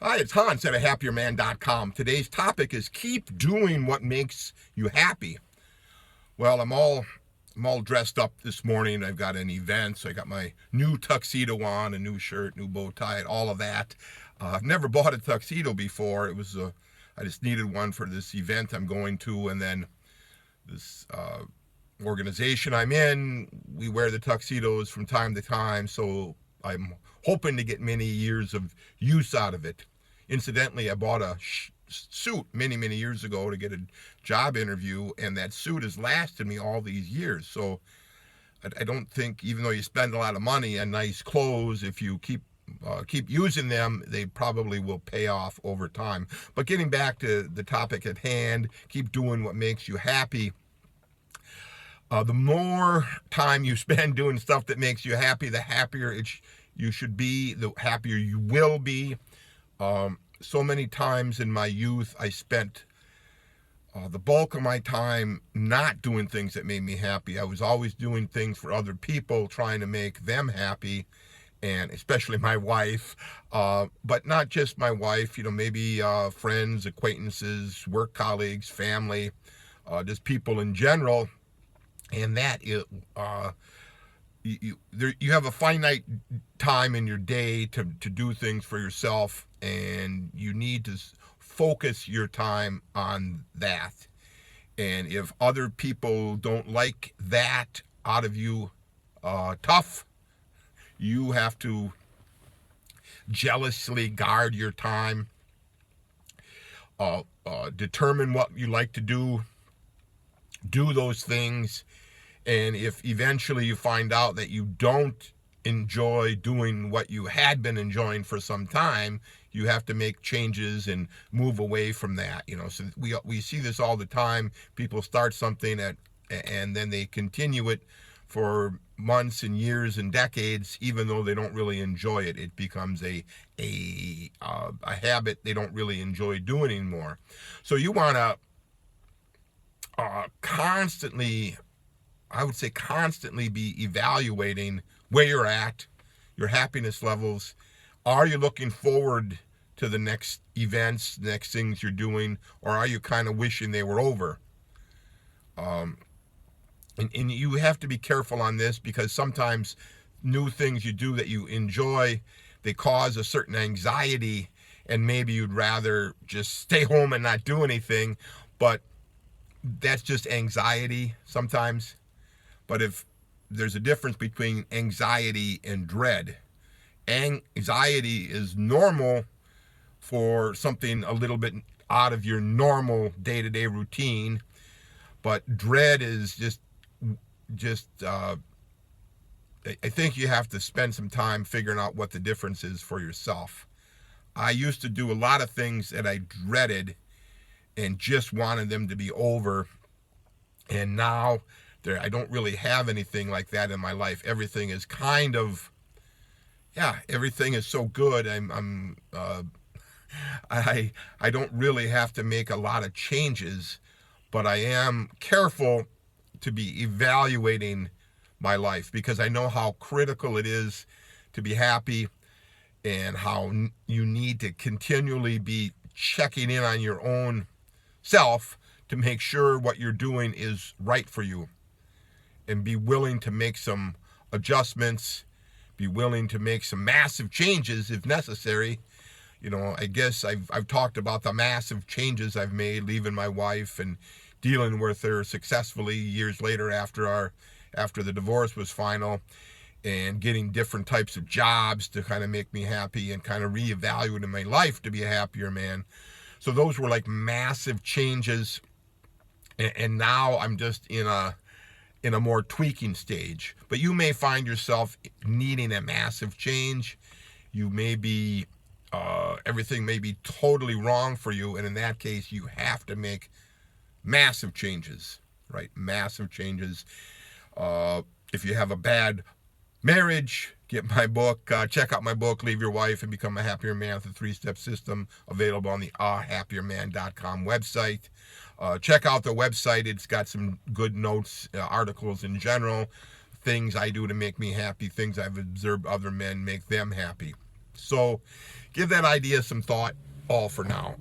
Hi, it's Hans at happierman.com. Today's topic is keep doing what makes you happy. Well, I'm all dressed up this morning. I've got an event, so I got my new tuxedo on, a new shirt, new bow tie, all of that. I've never bought a tuxedo before. I just needed one for this event I'm going to, and then this organization I'm in, we wear the tuxedos from time to time, so I'm hoping to get many years of use out of it. Incidentally, I bought a suit many years ago to get a job interview, and that suit has lasted me all these years. So I don't think, even though you spend a lot of money on nice clothes, if you keep using them, they probably will pay off over time. But getting back to the topic at hand, keep doing what makes you happy. The more time you spend doing stuff that makes you happy, the happier you should be, the happier you will be. So many times in my youth, I spent the bulk of my time not doing things that made me happy. I was always doing things for other people, trying to make them happy, and especially my wife, but not just my wife, maybe friends, acquaintances, work colleagues, family, just people in general. And that is, you have a finite time in your day to do things for yourself, and you need to focus your time on that. And if other people don't like that out of you, tough, you have to jealously guard your time, determine what you like to do those things. And if eventually you find out that you don't enjoy doing what you had been enjoying for some time, you have to make changes and move away from that. So we see this all the time. People start something and then they continue it for months and years and decades, even though they don't really enjoy it. It becomes a habit they don't really enjoy doing anymore. So you want to constantly be evaluating where you're at, your happiness levels. Are you looking forward to the next events, next things you're doing, or are you kind of wishing they were over? And you have to be careful on this, because sometimes new things you do that you enjoy, they cause a certain anxiety, and maybe you'd rather just stay home and not do anything, but that's just anxiety sometimes. But if there's a difference between anxiety and dread. Anxiety is normal for something a little bit out of your normal day-to-day routine, but dread is just I think you have to spend some time figuring out what the difference is for yourself. I used to do a lot of things that I dreaded and just wanted them to be over, and now I don't really have anything like that in my life. Everything is everything is so good. I don't really have to make a lot of changes, but I am careful to be evaluating my life, because I know how critical it is to be happy, and how you need to continually be checking in on your own self to make sure what you're doing is right for you, and be willing to make some adjustments, be willing to make some massive changes if necessary. I guess I've talked about the massive changes I've made, leaving my wife and dealing with her successfully years later after the divorce was final, and getting different types of jobs to kind of make me happy, and kind of reevaluating my life to be a happier man. So those were like massive changes, and now I'm just in a more tweaking stage. But you may find yourself needing a massive change. You may be everything may be totally wrong for you, and in that case you have to make massive changes, right? Massive changes. If you have a bad marriage, get my book, check out my book, Leave Your Wife and Become a Happier Man with a 3-Step System, available on the happierman.com website. Check out the website. It's got some good notes, articles in general, things I do to make me happy, things I've observed other men make them happy. So give that idea some thought all for now.